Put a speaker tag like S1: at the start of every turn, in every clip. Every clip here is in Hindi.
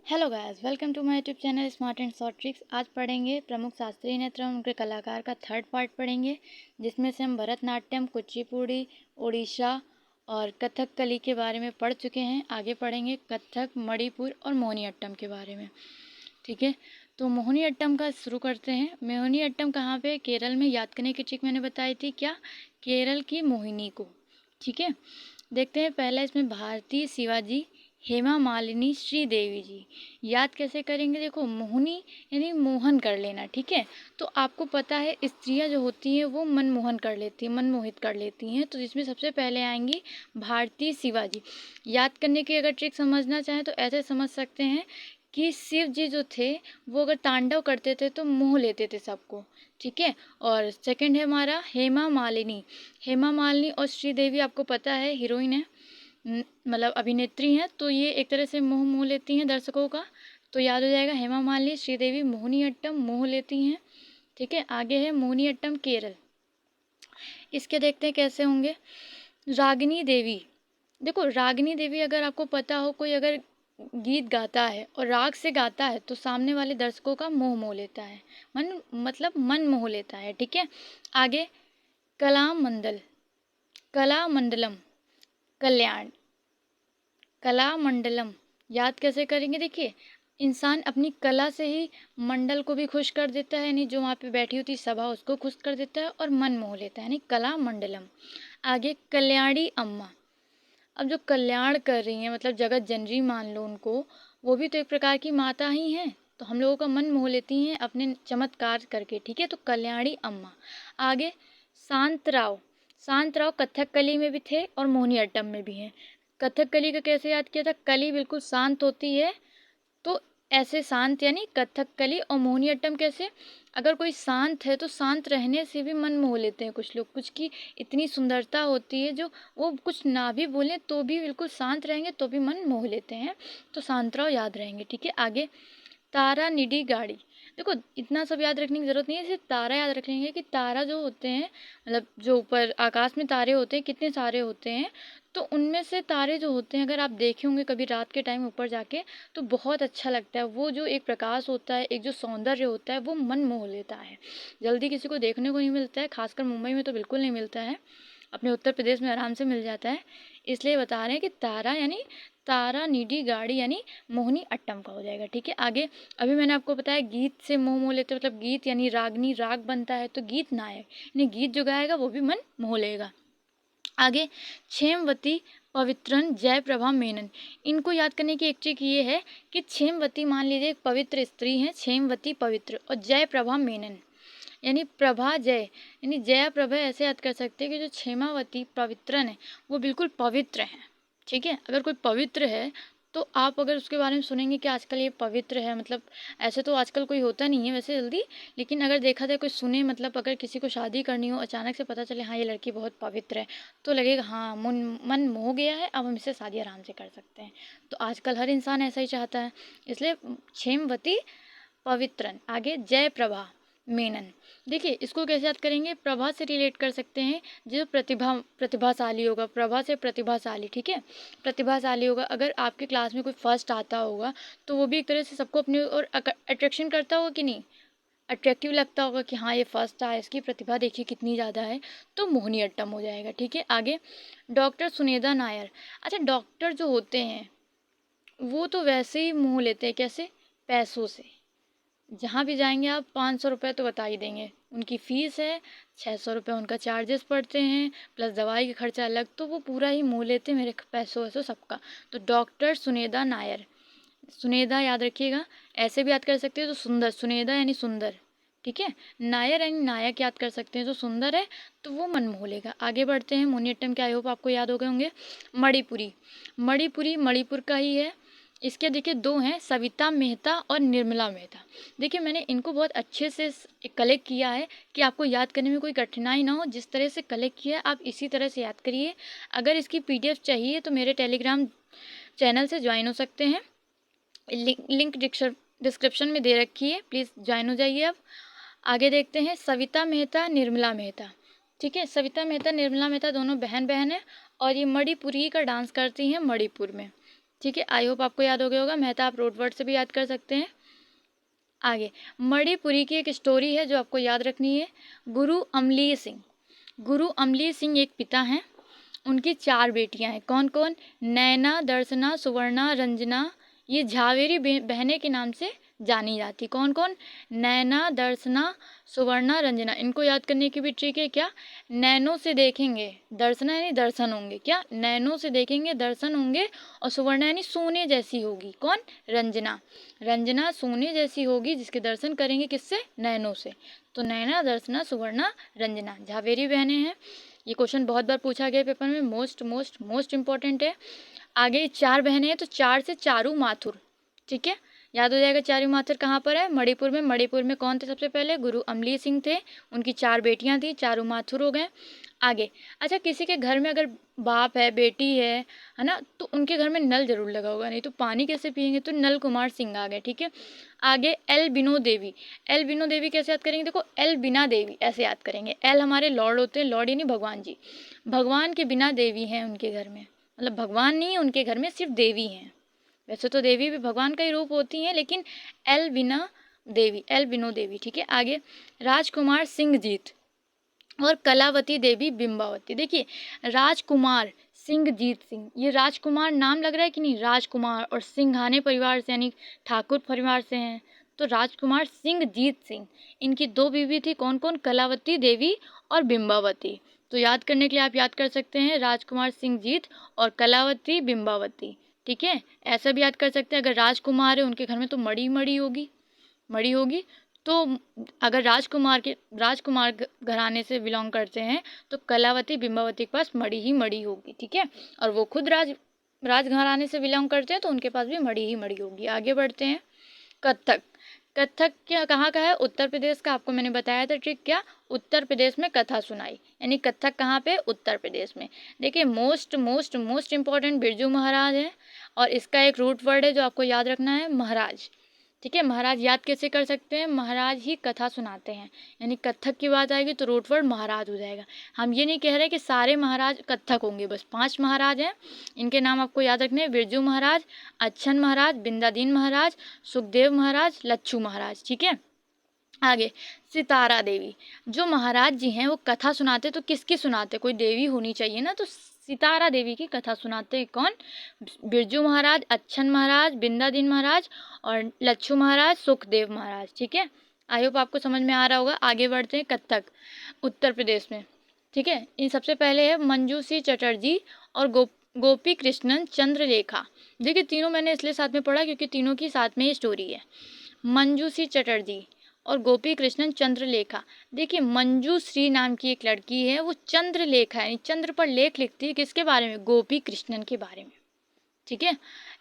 S1: Hello guys, welcome to my YouTube channel smart and short tricks. आज पढ़ेंगे प्रमुख शास्त्रीय नृत्य और उनके कलाकार का थर्ड पार्ट पढ़ेंगे, जिसमें से हम भरतनाट्यम, कुचिपुड़ी, ओडिशा और कथकली के बारे में पढ़ चुके हैं। आगे पढ़ेंगे कथक, मणिपुर और मोहिनीअट्टम के बारे में। ठीक है, तो मोहिनीअट्टम का शुरू करते हैं। मोहिनीअट्टम कहाँ पे? केरल में। याद करने की ट्रिक मैंने बताई थी क्या? केरल की मोहिनी को। ठीक है, देखते हैं। पहला इसमें भारती, शिवाजी, हेमा मालिनी, श्रीदेवी जी। याद कैसे करेंगे? देखो, मोहिनी यानी मोहन कर लेना। ठीक है, तो आपको पता है स्त्रियां जो होती हैं वो मनमोहन कर लेती हैं, मनमोहित कर लेती हैं। तो इसमें सबसे पहले आएंगी भारती, शिवाजी। याद करने की अगर ट्रिक समझना चाहें तो ऐसे समझ सकते हैं कि शिव जी जो थे वो अगर तांडव करते थे तो मोह लेते थे सबको। ठीक है, और सेकंड है हमारा हेमा मालिनी। हेमा मालिनी और श्रीदेवी आपको पता है हीरोइन है, मतलब अभिनेत्री हैं, तो ये एक तरह से मोह लेती हैं दर्शकों का। तो याद हो जाएगा, हेमा मालिनी, श्रीदेवी, मोहिनीअट्टम मोह लेती हैं। ठीक है, आगे है मोहिनीअट्टम केरल। इसके देखते हैं कैसे होंगे। रागिनी देवी। देखो, रागिनी देवी अगर आपको पता हो, कोई अगर गीत गाता है और राग से गाता है तो सामने वाले दर्शकों का मोह लेता है, मन मोह लेता है। ठीक है, आगे कलामंडल, कलामंडलम, कल्याण, कलामंडलम। याद कैसे करेंगे? देखिए, इंसान अपनी कला से ही मंडल को भी खुश कर देता है, यानी जो वहाँ पे बैठी होती सभा उसको खुश कर देता है और मन मोह लेता है, यानी कलामंडलम। आगे कल्याणी अम्मा। अब जो कल्याण कर रही हैं, मतलब जगत जननी मान लो उनको, वो भी तो एक प्रकार की माता ही हैं, तो हम लोगों का मन मोह लेती हैं अपने चमत्कार करके। ठीक है, तो कल्याणी अम्मा। आगे शांतराव। शांतराव कथकली में भी थे और मोहिनीअट्टम में भी हैं। कथकली का कैसे याद किया था? कली बिल्कुल शांत होती है, तो ऐसे शांत यानी कथकली। और मोहिनीअट्टम कैसे? अगर कोई शांत है तो शांत रहने से भी मन मोह लेते हैं कुछ लोग। कुछ की इतनी सुंदरता होती है जो वो कुछ ना भी बोलें तो भी बिल्कुल शांत रहेंगे तो भी मन मोह लेते हैं, तो शांतराव याद रहेंगे। ठीक है, आगे तारा निडी गाड़ी। देखो, इतना सब याद रखने की ज़रूरत नहीं है, सिर्फ तारा याद रख लेंगे कि तारा जो होते हैं, मतलब जो ऊपर आकाश में तारे होते हैं कितने सारे होते हैं, तो उनमें से तारे जो होते हैं अगर आप देखे होंगे कभी रात के टाइम ऊपर जाके, तो बहुत अच्छा लगता है। वो जो एक प्रकाश होता है, एक जो सौंदर्य होता है, वो मन मोह लेता है। जल्दी किसी को देखने को नहीं मिलता है, खासकर मुंबई में तो बिल्कुल नहीं मिलता है, अपने उत्तर प्रदेश में आराम से मिल जाता है। इसलिए बता रहे हैं कि तारा यानी तारा निडी गाड़ी यानी मोहिनीअट्टम का हो जाएगा। ठीक है, आगे अभी मैंने आपको बताया गीत से मोह मोह लेते, मतलब गीत यानी रागनी, राग बनता है तो गीत नायक यानी गीत जो गाएगा वो भी मन मोह लेगा। आगे क्षेमवती, पवित्रन, जयप्रभा मेनन। इनको याद करने की एक ट्रिक ये है कि क्षेमवती मान लीजिए एक पवित्र स्त्री हैं, क्षेमवती पवित्र, और जयप्रभा मेनन यानी प्रभा जय, यानी जया प्रभा ऐसे याद कर सकते हैं कि जो क्षेमावती पवित्रन है वो बिल्कुल पवित्र हैं। ठीक है, अगर कोई पवित्र है तो आप अगर उसके बारे में सुनेंगे कि आजकल ये पवित्र है, मतलब ऐसे तो आजकल कोई होता नहीं है वैसे जल्दी, लेकिन अगर देखा जाए कोई सुने, मतलब अगर किसी को शादी करनी हो, अचानक से पता चले हाँ ये लड़की बहुत पवित्र है, तो लगेगा हाँ मन मोह गया है, अब हम इससे शादी आराम से कर सकते हैं। तो आजकल हर इंसान ऐसा ही चाहता है, इसलिए क्षेमवती पवित्रन। आगे जय प्रभा मेनन। देखिए, इसको कैसे याद करेंगे? प्रभा से रिलेट कर सकते हैं, जो प्रतिभाशाली होगा, प्रभा से प्रतिभाशाली। ठीक है, प्रतिभाशाली होगा। अगर आपके क्लास में कोई फर्स्ट आता होगा तो वो भी एक तरह से सबको अपनी ओर अट्रैक्शन करता होगा कि नहीं, अट्रैक्टिव लगता होगा कि हाँ ये फर्स्ट आया, इसकी प्रतिभा देखिए कितनी ज़्यादा है, तो मोहिनीअट्टम हो जाएगा। ठीक है, आगे डॉक्टर सुनेधा नायर। अच्छा, डॉक्टर जो होते हैं वो तो वैसे ही मोह लेते हैं, कैसे? पैसों से। जहाँ भी जाएंगे आप 500 रुपये तो बता ही देंगे, उनकी फ़ीस है 600 रुपये, उनका चार्जेस पड़ते हैं, प्लस दवाई का खर्चा अलग, तो वो पूरा ही मोह लेते हैं मेरे पैसों वैसों सबका। तो डॉक्टर सुनेधा नायर, सुनेधा याद रखिएगा, ऐसे भी याद कर सकते हैं तो सुंदर, सुनेधा यानी सुंदर। ठीक है, नायर यानी नायक याद कर सकते हैं, जो सुंदर है तो वो मन मोह लेगा। आगे बढ़ते हैं, मोहिनीअट्टम के आई होप आपको याद हो गए होंगे। मणिपुरी, मणिपुरी मणिपुर का ही है। इसके देखिए दो हैं, सविता मेहता और निर्मला मेहता। देखिए, मैंने इनको बहुत अच्छे से कलेक्ट किया है कि आपको याद करने में कोई कठिनाई ना हो। जिस तरह से कलेक्ट किया है आप इसी तरह से याद करिए। अगर इसकी पीडीएफ चाहिए तो मेरे टेलीग्राम चैनल से ज्वाइन हो सकते हैं, लिंक डिस्क्रिप्शन में दे रखी है, प्लीज़ ज्वाइन हो जाइए। अब आगे देखते हैं, सविता मेहता, निर्मला मेहता। ठीक है, सविता मेहता, निर्मला मेहता दोनों बहन बहन हैं और ये मणिपुरी का डांस करती हैं मणिपुर में। ठीक है, आई होप आपको याद हो गया होगा। मेहता आप रोट वर्ड से भी याद कर सकते हैं। आगे मणिपुरी की एक स्टोरी है जो आपको याद रखनी है। गुरु अमली सिंह। गुरु अमली सिंह एक पिता हैं, उनकी 4 बेटियां हैं। कौन कौन? नैना, दर्शना, सुवर्णा, रंजना। ये झावेरी बहनें के नाम से जानी जाती। कौन कौन? नैना, दर्शना, सुवर्णा, रंजना। इनको याद करने की भी ट्रिक है क्या? नैनों से देखेंगे, दर्शना यानी दर्शन होंगे। क्या? नैनों से देखेंगे, दर्शन होंगे। और सुवर्णा यानी सोने जैसी होगी। कौन? रंजना। रंजना सोने जैसी होगी, जिसके दर्शन करेंगे किससे? नैनों से। तो नैना, दर्शना, सुवर्णा, रंजना झावेरी बहनें हैं। ये क्वेश्चन बहुत बार पूछा गया पेपर में, मोस्ट मोस्ट मोस्ट इंपॉर्टेंट है। आगे 4 बहनें हैं, तो 4 से चारू माथुर। ठीक है, याद हो जाएगा। चारू माथुर कहाँ पर है? मणिपुर में। मणिपुर में कौन थे सबसे पहले? गुरु अमली सिंह थे, उनकी 4 बेटियां थी, चारू माथुर हो गए। आगे अच्छा, किसी के घर में अगर बाप है, बेटी है ना, तो उनके घर में नल जरूर लगा होगा, नहीं तो पानी कैसे पियेंगे? तो नल कुमार सिंह आ गए। ठीक है, आगे एल बिनो देवी। एल बिनो देवी कैसे याद करेंगे? देखो, एल बिना देवी ऐसे याद करेंगे। एल हमारे लॉर्ड होते हैं, लॉर्ड यानी भगवान जी। भगवान के बिना देवी हैं उनके घर में, मतलब भगवान नहीं है उनके घर में, सिर्फ देवी हैं। वैसे तो देवी भी भगवान का ही रूप होती हैं, लेकिन एल बिना देवी, एल बिनो देवी। ठीक है, आगे राजकुमार सिंह जीत और कलावती देवी बिंबावती। देखिए, राजकुमार सिंहजीत सिंह, ये राजकुमार नाम लग रहा है कि नहीं? राजकुमार, और सिंघाने परिवार से यानी ठाकुर परिवार से हैं, तो राजकुमार सिंहजीत सिंह। इनकी 2 बीवी थी। कौन कौन? कलावती देवी और बिंबावती। तो याद करने के लिए आप याद कर सकते हैं राजकुमार सिंहजीत और कलावती बिंबावती। ठीक है, ऐसा भी याद कर सकते हैं, अगर राजकुमार है उनके घर में तो मड़ी मड़ी होगी, मड़ी होगी। तो अगर राजकुमार घराने से बिलोंग करते हैं तो कलावती बिंबावती के पास मड़ी ही मड़ी होगी। ठीक है, और वो खुद राजघराने से बिलोंग करते हैं तो उनके पास भी मड़ी ही मड़ी होगी। आगे बढ़ते हैं। कथक। कथक क्या कहाँ का है? उत्तर प्रदेश का। आपको मैंने बताया था ट्रिक, क्या? उत्तर प्रदेश में कथा सुनाई, यानी कथक कहाँ पे? उत्तर प्रदेश में। देखिए, most most most important Birju Maharaj है, और इसका एक रूट वर्ड है जो आपको याद रखना है, महाराज। ठीक है, महाराज याद कैसे कर सकते हैं? महाराज ही कथा सुनाते हैं, यानी कथक की बात आएगी तो रूट वर्ड महाराज हो जाएगा। हम ये नहीं कह रहे कि सारे महाराज कथक होंगे, बस 5 महाराज हैं, इनके नाम आपको याद रखने हैं। बिरजू महाराज, अच्छन महाराज, बिंदादीन महाराज, सुखदेव महाराज, लच्छू महाराज। ठीक है, आगे सितारा देवी। जो महाराज जी हैं वो कथा सुनाते तो किसकी सुनाते? कोई देवी होनी चाहिए ना, तो सितारा देवी की कथा सुनाते हैं। कौन? बिरजू महाराज, अच्छन महाराज, बिंदादीन महाराज और लच्छू महाराज, सुखदेव महाराज। ठीक है, आई होप आपको समझ में आ रहा होगा। आगे बढ़ते हैं। कथक उत्तर प्रदेश में। ठीक है, इन सबसे पहले है मंजू सी चटर्जी और गोपी कृष्णन चंद्रलेखा। देखिए, तीनों मैंने इसलिए साथ में पढ़ा क्योंकि तीनों की साथ में ये स्टोरी है। मंजू सी चटर्जी और गोपी कृष्णन चंद्रलेखा। देखिए, मंजू श्री नाम की एक लड़की है, वो चंद्रलेखा यानी चंद्र पर लेख लिखती है। किसके बारे में? गोपी कृष्णन के बारे में। ठीक है,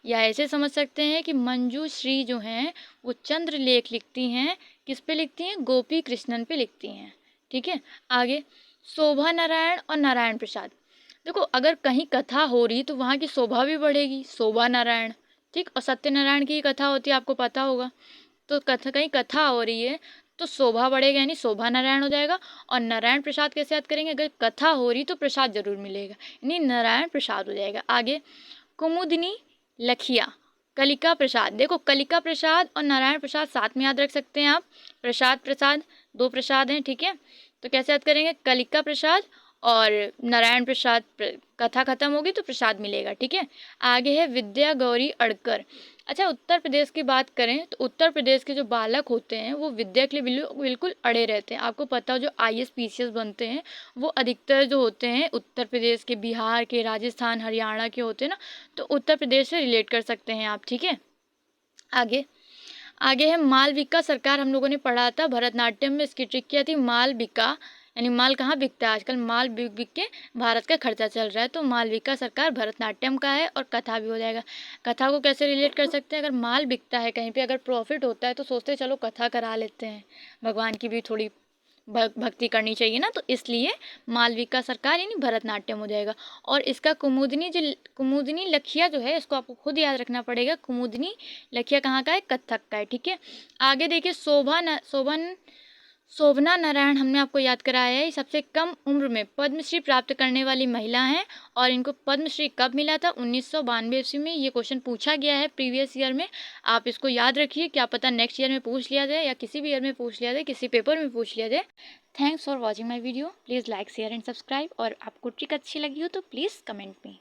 S1: या ऐसे समझ सकते हैं कि मंजू श्री जो हैं वो चंद्रलेख लिखती हैं। किस पे लिखती हैं? गोपी कृष्णन पे लिखती हैं। ठीक है, आगे शोभा नारायण और नारायण प्रसाद। देखो, अगर कहीं कथा हो रही तो वहाँ की शोभा भी बढ़ेगी, शोभा नारायण। ठीक, और सत्यनारायण की कथा होती है, आपको पता होगा। तो कहीं कथा हो रही है तो शोभा बढ़ेगा, यानी शोभा नारायण हो जाएगा। और नारायण प्रसाद कैसे याद करेंगे? अगर कथा हो रही तो प्रसाद जरूर मिलेगा, यानी नारायण प्रसाद हो जाएगा। आगे कुमुदिनी लखिया, कलिका प्रसाद। देखो, कलिका प्रसाद और नारायण प्रसाद साथ में याद रख सकते हैं आप। प्रसाद प्रसाद 2 प्रसाद हैं। ठीक है, तो कैसे याद करेंगे? कलिका प्रसाद और नारायण प्रसाद। कथा खत्म होगी तो प्रसाद मिलेगा। ठीक है, आगे है विद्या गौरी अड़कर। अच्छा, उत्तर प्रदेश की बात करें तो उत्तर प्रदेश के जो बालक होते हैं वो विद्या के लिए बिल्कुल अड़े रहते हैं। आपको पता हो, जो IAS PCS बनते हैं वो अधिकतर जो होते हैं उत्तर प्रदेश के, बिहार के, राजस्थान, हरियाणा के होते हैं ना, तो उत्तर प्रदेश से रिलेट कर सकते हैं आप। ठीक है, आगे आगे है मालविका सरकार। हम लोगों ने पढ़ा था भरतनाट्यम में, इसकी ट्रिक क्या थी? मालविका यानी माल कहाँ बिकता है? आजकल माल बिक बिक के भारत का खर्चा चल रहा है, तो मालविका सरकार भरतनाट्यम का है और कथा भी हो जाएगा। कथा को कैसे रिलेट कर सकते हैं? अगर माल बिकता है कहीं पे, अगर प्रॉफिट होता है तो सोचते हैं चलो कथा करा लेते हैं, भगवान की भी थोड़ी भक्ति करनी चाहिए ना, तो इसलिए मालविका सरकार यानी भरतनाट्यम हो जाएगा। और इसका कुमुदिनी लखिया जो है, इसको आपको खुद याद रखना पड़ेगा। कुमुदिनी लखिया कहाँ का है? कथक का है। ठीक है, आगे देखिए शोभना नारायण हमने आपको याद कराया है, ये सबसे कम उम्र में पद्मश्री प्राप्त करने वाली महिला हैं और इनको पद्मश्री कब मिला था? 1992 ईस्वी में। ये क्वेश्चन पूछा गया है प्रीवियस ईयर में। आप इसको याद रखिए, क्या पता नेक्स्ट ईयर में पूछ लिया जाए या किसी भी ईयर में पूछ लिया जाए, किसी पेपर में पूछ लिया जाए। Thanks for watching my video. Please like share and subscribe, और आपको ट्रिक अच्छी लगी हो तो प्लीज़ कमेंट में।